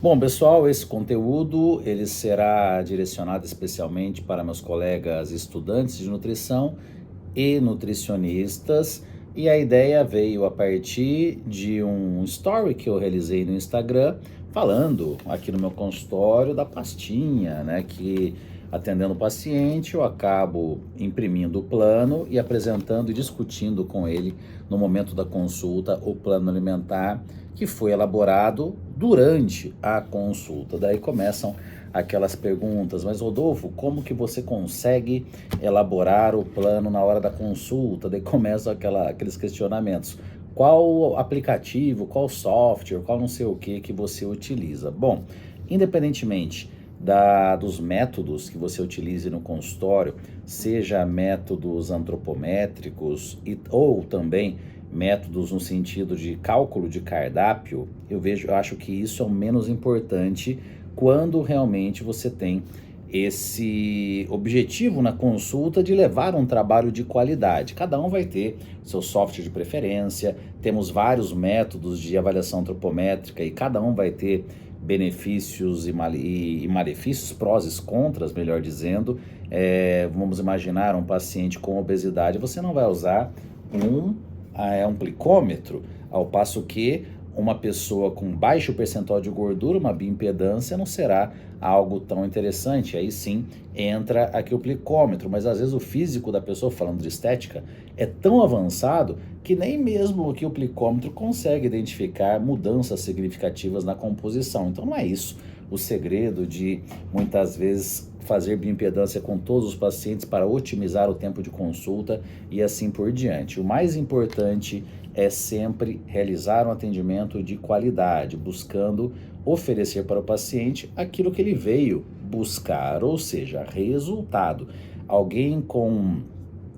Bom, pessoal, esse conteúdo ele será direcionado especialmente para meus colegas estudantes de nutrição e nutricionistas, e a ideia veio a partir de um story que eu realizei no Instagram, falando aqui no meu consultório da pastinha, né, que atendendo o paciente eu acabo imprimindo o plano e apresentando e discutindo com ele no momento da consulta o plano alimentar que foi elaborado durante a consulta. Daí começam aquelas perguntas, mas Rodolfo, como que você consegue elaborar o plano na hora da consulta? Daí começam aqueles questionamentos. Qual aplicativo, qual software, qual não sei o que você utiliza? Bom, independentemente dos métodos que você utilize no consultório, seja métodos antropométricos ou também métodos no sentido de cálculo de cardápio, eu acho que isso é o menos importante quando realmente você tem esse objetivo na consulta de levar um trabalho de qualidade. Cada um vai ter seu software de preferência, temos vários métodos de avaliação antropométrica e cada um vai ter benefícios e malefícios, prós e contras, melhor dizendo. Vamos imaginar um paciente com obesidade, você não vai usar um glicômetro, ao passo que uma pessoa com baixo percentual de gordura, uma bioimpedância, não será algo tão interessante. Aí sim entra aqui o glicômetro, mas às vezes o físico da pessoa, falando de estética, é tão avançado que nem mesmo aqui o glicômetro consegue identificar mudanças significativas na composição. Então não é isso o segredo de muitas vezes fazer bioimpedância com todos os pacientes para otimizar o tempo de consulta e assim por diante. O mais importante é sempre realizar um atendimento de qualidade, buscando oferecer para o paciente aquilo que ele veio buscar, ou seja, resultado. Alguém com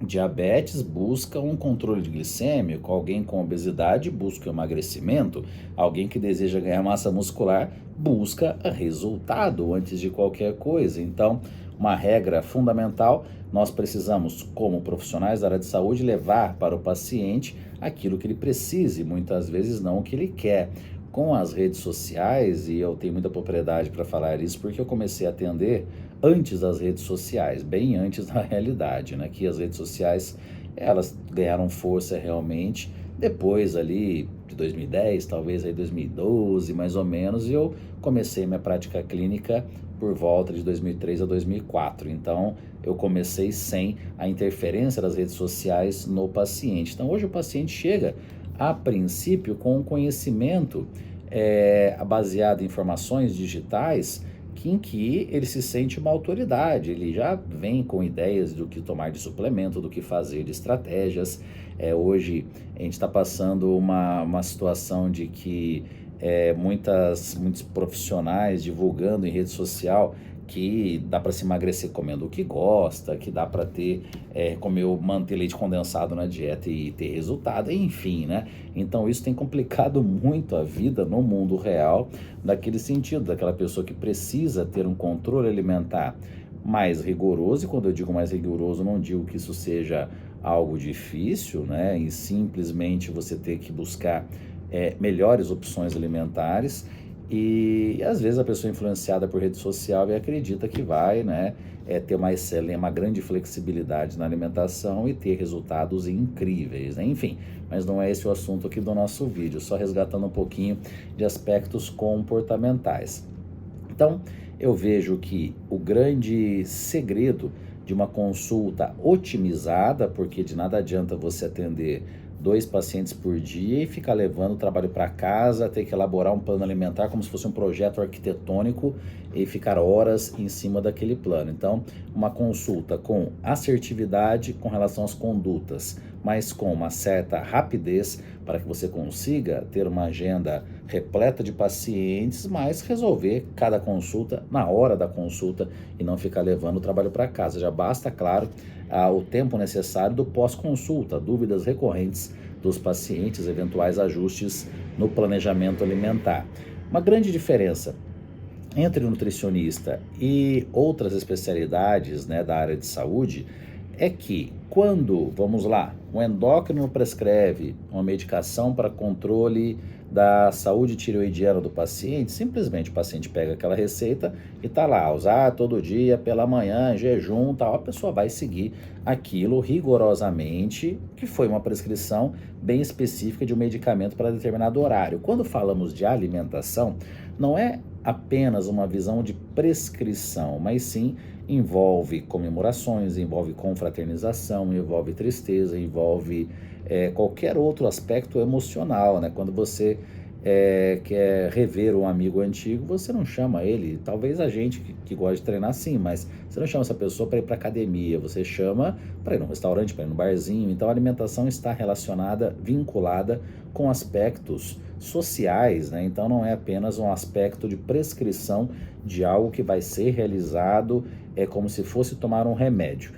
diabetes busca um controle glicêmico, alguém com obesidade busca emagrecimento, alguém que deseja ganhar massa muscular busca resultado antes de qualquer coisa. Então, uma regra fundamental, nós precisamos, como profissionais da área de saúde, levar para o paciente aquilo que ele precise, muitas vezes não o que ele quer. Com as redes sociais, e eu tenho muita propriedade para falar isso, porque eu comecei a atender antes das redes sociais, bem antes da realidade, né? Que as redes sociais, elas ganharam força realmente depois ali de 2010, talvez aí 2012, mais ou menos, e eu comecei minha prática clínica por volta de 2003 a 2004. Então, eu comecei sem a interferência das redes sociais no paciente. Então, hoje o paciente chega, a princípio, com um conhecimento baseado em informações digitais, em que ele se sente uma autoridade, ele já vem com ideias do que tomar de suplemento, do que fazer de estratégias. Hoje a gente está passando uma situação de que muitos profissionais divulgando em rede social que dá para se emagrecer comendo o que gosta, que dá para manter leite condensado na dieta e ter resultado, enfim, né? Então isso tem complicado muito a vida no mundo real, naquele sentido, daquela pessoa que precisa ter um controle alimentar mais rigoroso, e quando eu digo mais rigoroso, não digo que isso seja algo difícil, né? E simplesmente você ter que buscar melhores opções alimentares. E às vezes a pessoa é influenciada por rede social e acredita que vai, né, ter uma grande flexibilidade na alimentação e ter resultados incríveis, né? Enfim, mas não é esse o assunto aqui do nosso vídeo, só resgatando um pouquinho de aspectos comportamentais. Então, eu vejo que o grande segredo de uma consulta otimizada, porque de nada adianta você atender 2 pacientes por dia e ficar levando o trabalho para casa, ter que elaborar um plano alimentar como se fosse um projeto arquitetônico e ficar horas em cima daquele plano. Então, uma consulta com assertividade com relação às condutas, mas com uma certa rapidez para que você consiga ter uma agenda repleta de pacientes, mas resolver cada consulta na hora da consulta e não ficar levando o trabalho para casa. Já basta, claro, o tempo necessário do pós-consulta, dúvidas recorrentes dos pacientes, eventuais ajustes no planejamento alimentar. Uma grande diferença entre o nutricionista e outras especialidades, né, da área de saúde é que quando, vamos lá, um endócrino prescreve uma medicação para controle da saúde tireoidiana do paciente, simplesmente o paciente pega aquela receita e tá lá, usar todo dia pela manhã, jejum, tal, a pessoa vai seguir aquilo rigorosamente, que foi uma prescrição bem específica de um medicamento para determinado horário. Quando falamos de alimentação, não é apenas uma visão de prescrição, mas sim envolve comemorações, envolve confraternização, envolve tristeza, envolve qualquer outro aspecto emocional, né? Quando você quer rever um amigo antigo, você não chama ele, talvez a gente que gosta de treinar sim, mas você não chama essa pessoa para ir para academia, você chama para ir num restaurante, para ir num barzinho. Então a alimentação está relacionada, vinculada com aspectos sociais, né? Então não é apenas um aspecto de prescrição de algo que vai ser realizado, é como se fosse tomar um remédio.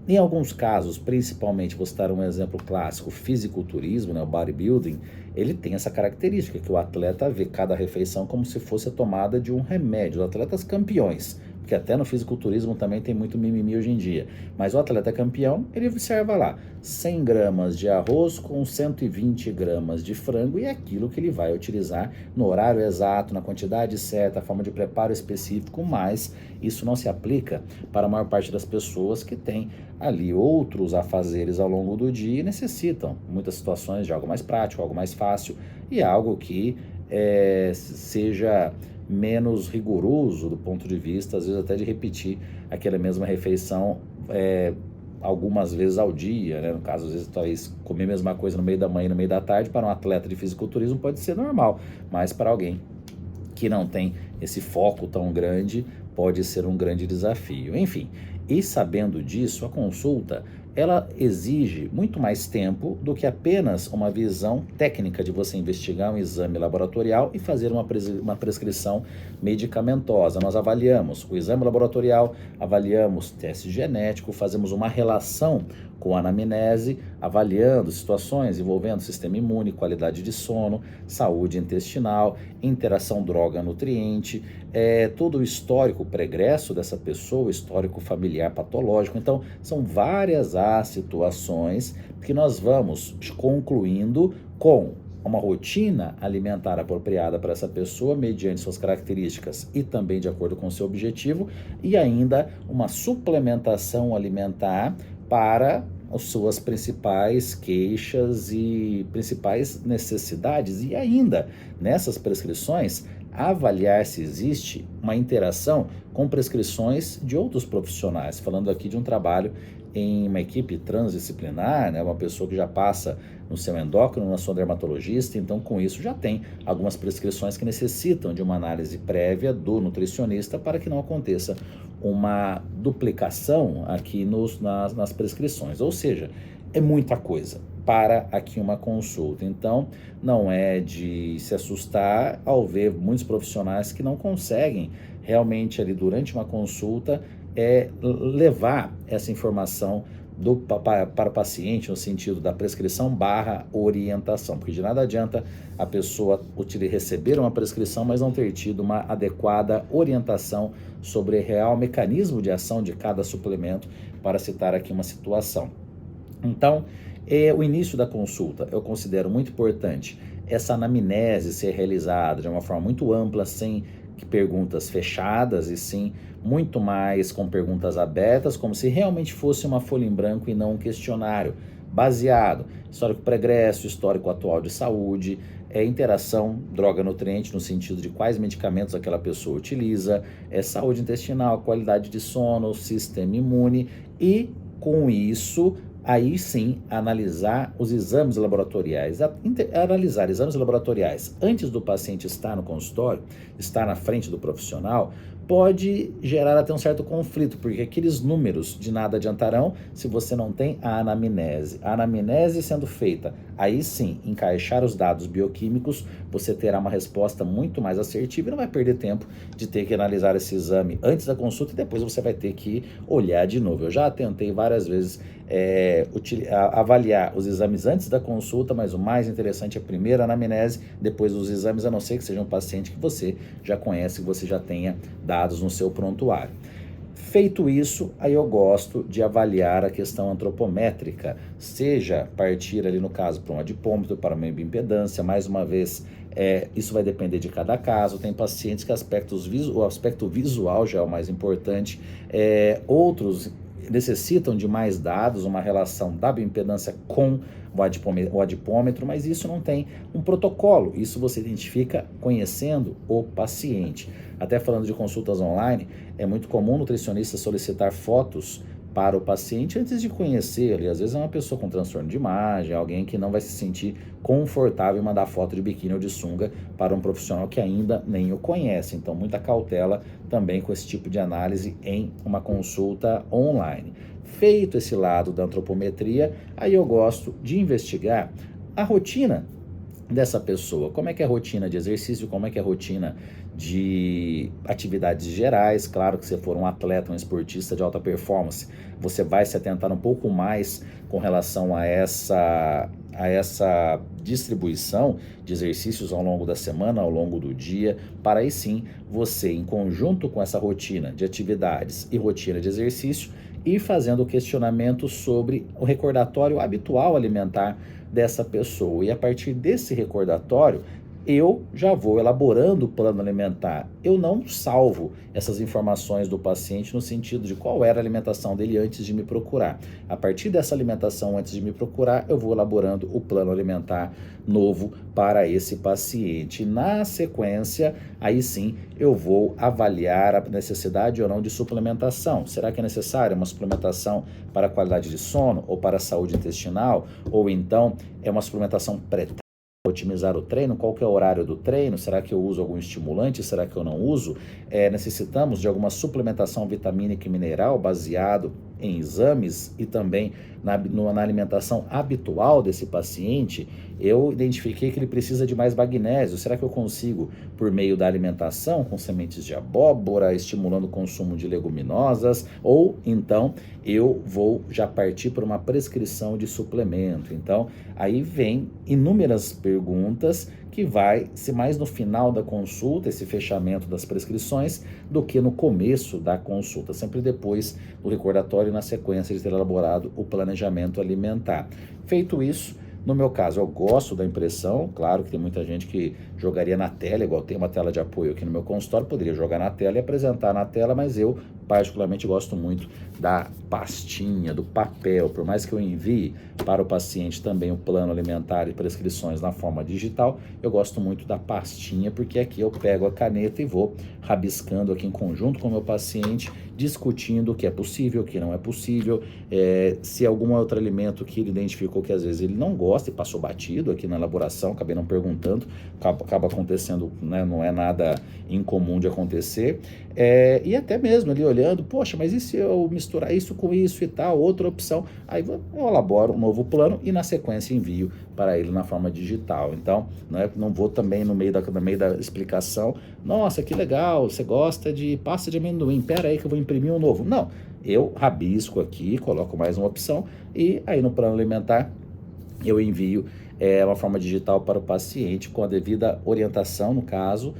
Em alguns casos, principalmente, vou citar um exemplo clássico, o fisiculturismo, né, o bodybuilding, ele tem essa característica, que o atleta vê cada refeição como se fosse a tomada de um remédio. Os atletas campeões, porque até no fisiculturismo também tem muito mimimi hoje em dia, mas o atleta campeão, ele observa lá, 100 gramas de arroz com 120 gramas de frango, e é aquilo que ele vai utilizar no horário exato, na quantidade certa, a forma de preparo específico, mas isso não se aplica para a maior parte das pessoas que têm ali outros afazeres ao longo do dia e necessitam, em muitas situações, de algo mais prático, algo mais fácil e algo que seja menos rigoroso do ponto de vista, às vezes até de repetir aquela mesma refeição algumas vezes ao dia, né? No caso, às vezes, talvez comer a mesma coisa no meio da manhã e no meio da tarde, para um atleta de fisiculturismo pode ser normal, mas para alguém que não tem esse foco tão grande, pode ser um grande desafio. Enfim, e sabendo disso, a consulta, ela exige muito mais tempo do que apenas uma visão técnica de você investigar um exame laboratorial e fazer uma prescrição medicamentosa. Nós avaliamos o exame laboratorial, avaliamos teste genético, fazemos uma relação com a anamnese, avaliando situações envolvendo sistema imune, qualidade de sono, saúde intestinal, interação droga-nutriente, todo o histórico pregresso dessa pessoa, o histórico familiar patológico. Então, são várias as situações que nós vamos concluindo com uma rotina alimentar apropriada para essa pessoa, mediante suas características e também de acordo com o seu objetivo, e ainda uma suplementação alimentar para as suas principais queixas e principais necessidades, e ainda nessas prescrições avaliar se existe uma interação com prescrições de outros profissionais, falando aqui de um trabalho em uma equipe transdisciplinar, né, uma pessoa que já passa no seu endócrino, na sua dermatologista, então com isso já tem algumas prescrições que necessitam de uma análise prévia do nutricionista para que não aconteça uma duplicação aqui nas prescrições, ou seja, é muita coisa para aqui uma consulta. Então, não é de se assustar ao ver muitos profissionais que não conseguem realmente ali durante uma consulta levar essa informação para o paciente no sentido da prescrição / orientação, porque de nada adianta a pessoa receber uma prescrição, mas não ter tido uma adequada orientação sobre o real mecanismo de ação de cada suplemento, para citar aqui uma situação. Então, o início da consulta eu considero muito importante essa anamnese ser realizada de uma forma muito ampla, sem perguntas fechadas, e sim muito mais com perguntas abertas, como se realmente fosse uma folha em branco e não um questionário, baseado histórico pregresso, histórico atual de saúde, interação droga-nutriente no sentido de quais medicamentos aquela pessoa utiliza, saúde intestinal, qualidade de sono, sistema imune, e com isso aí sim analisar os exames laboratoriais. Analisar exames laboratoriais antes do paciente estar no consultório, estar na frente do profissional, pode gerar até um certo conflito, porque aqueles números de nada adiantarão se você não tem a anamnese. A anamnese sendo feita, aí sim, encaixar os dados bioquímicos, você terá uma resposta muito mais assertiva e não vai perder tempo de ter que analisar esse exame antes da consulta e depois você vai ter que olhar de novo. Eu já tentei várias vezes avaliar os exames antes da consulta, mas o mais interessante é a primeira anamnese, depois os exames, a não ser que seja um paciente que você já conhece, que você já tenha dados no seu prontuário. Feito isso, aí eu gosto de avaliar a questão antropométrica, seja partir ali no caso para um adipômetro, para uma bioimpedância, mais uma vez Isso vai depender de cada caso. Tem pacientes que o aspecto visual já é o mais importante, outros necessitam de mais dados, uma relação da bioimpedância com o adipômetro, mas isso não tem um protocolo, isso você identifica conhecendo o paciente. Até falando de consultas online, é muito comum o nutricionista solicitar fotos para o paciente antes de conhecer ele. Às vezes é uma pessoa com transtorno de imagem, alguém que não vai se sentir confortável em mandar foto de biquíni ou de sunga para um profissional que ainda nem o conhece. Então, muita cautela também com esse tipo de análise em uma consulta online. Feito esse lado da antropometria, aí eu gosto de investigar a rotina dessa pessoa. Como é que é a rotina de exercício, como é que é a rotina de atividades gerais. Claro que se for um atleta, um esportista de alta performance, você vai se atentar um pouco mais com relação a essa distribuição de exercícios ao longo da semana, ao longo do dia, para aí sim você, em conjunto com essa rotina de atividades e rotina de exercício, ir fazendo o questionamento sobre o recordatório habitual alimentar dessa pessoa. E a partir desse recordatório, eu já vou elaborando o plano alimentar. Eu não salvo essas informações do paciente no sentido de qual era a alimentação dele antes de me procurar. A partir dessa alimentação antes de me procurar, eu vou elaborando o plano alimentar novo para esse paciente. Na sequência, aí sim, eu vou avaliar a necessidade ou não de suplementação. Será que é necessária uma suplementação para a qualidade de sono ou para a saúde intestinal? Ou então é uma suplementação otimizar o treino? Qual que é o horário do treino? Será que eu uso algum estimulante? Será que eu não uso? Necessitamos de alguma suplementação vitamínica e mineral baseado em exames e também na alimentação habitual desse paciente? Eu identifiquei que ele precisa de mais magnésio. Será que eu consigo, por meio da alimentação, com sementes de abóbora, estimulando o consumo de leguminosas? Ou então eu vou já partir para uma prescrição de suplemento. Então, aí vem inúmeras perguntas que vai ser mais no final da consulta, esse fechamento das prescrições, do que no começo da consulta, sempre depois do recordatório e na sequência de ter elaborado o planejamento alimentar. Feito isso, no meu caso, eu gosto da impressão. Claro que tem muita gente que jogaria na tela, igual tem uma tela de apoio aqui no meu consultório, poderia jogar na tela e apresentar na tela, mas eu particularmente gosto muito da pastinha, do papel. Por mais que eu envie para o paciente também o plano alimentar e prescrições na forma digital, eu gosto muito da pastinha, porque aqui eu pego a caneta e vou rabiscando aqui em conjunto com o meu paciente, discutindo o que é possível, o que não é possível, se algum outro alimento que ele identificou que às vezes ele não gosta e passou batido aqui na elaboração, acabei não perguntando, acaba acontecendo, né, não é nada incomum de acontecer, e até mesmo ali olhando, poxa, mas e se eu misturar isso com isso e tal, outra opção? Aí eu elaboro um novo plano e na sequência envio para ele na forma digital. Então, não vou também no meio da explicação, nossa, que legal, você gosta de pasta de amendoim, pera aí que eu vou imprimir um novo. Não, eu rabisco aqui, coloco mais uma opção e aí no plano alimentar eu envio uma forma digital para o paciente com a devida orientação, no caso,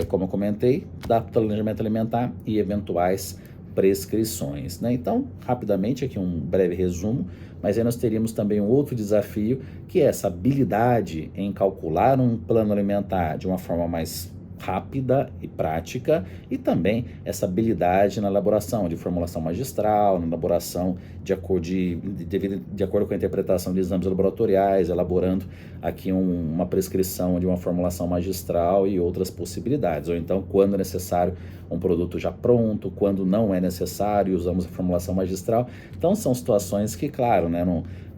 como eu comentei, da planejamento alimentar e eventuais prescrições, né? Então, rapidamente aqui um breve resumo, mas aí nós teríamos também um outro desafio, que é essa habilidade em calcular um plano alimentar de uma forma mais rápida e prática, e também essa habilidade na elaboração de formulação magistral, na elaboração de acordo com a interpretação de exames laboratoriais, elaborando aqui uma prescrição de uma formulação magistral e outras possibilidades, ou então quando é necessário um produto já pronto, quando não é necessário, usamos a formulação magistral. Então são situações que, claro, né,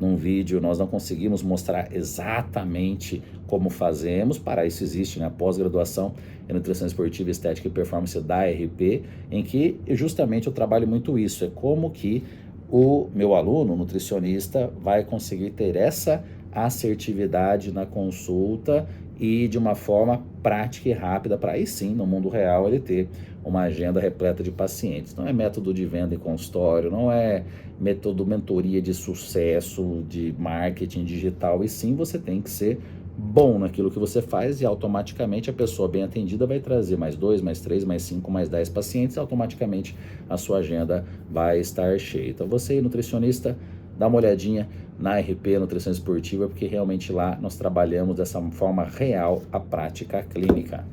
num vídeo nós não conseguimos mostrar exatamente como fazemos. Para isso existe, né, a pós-graduação em Nutrição Esportiva, Estética e Performance da RP, em que justamente eu trabalho muito isso, é como que o meu aluno, nutricionista, vai conseguir ter essa assertividade na consulta e de uma forma prática e rápida, para aí sim, no mundo real, ele ter uma agenda repleta de pacientes. Não é método de venda em consultório, não é mentoria de sucesso, de marketing digital, e sim você tem que ser bom naquilo que você faz e automaticamente a pessoa bem atendida vai trazer mais 2, mais 3, mais 5, mais 10 pacientes, e automaticamente a sua agenda vai estar cheia. Então você, nutricionista, dá uma olhadinha na RP Nutrição Esportiva, porque realmente lá nós trabalhamos dessa forma real a prática clínica.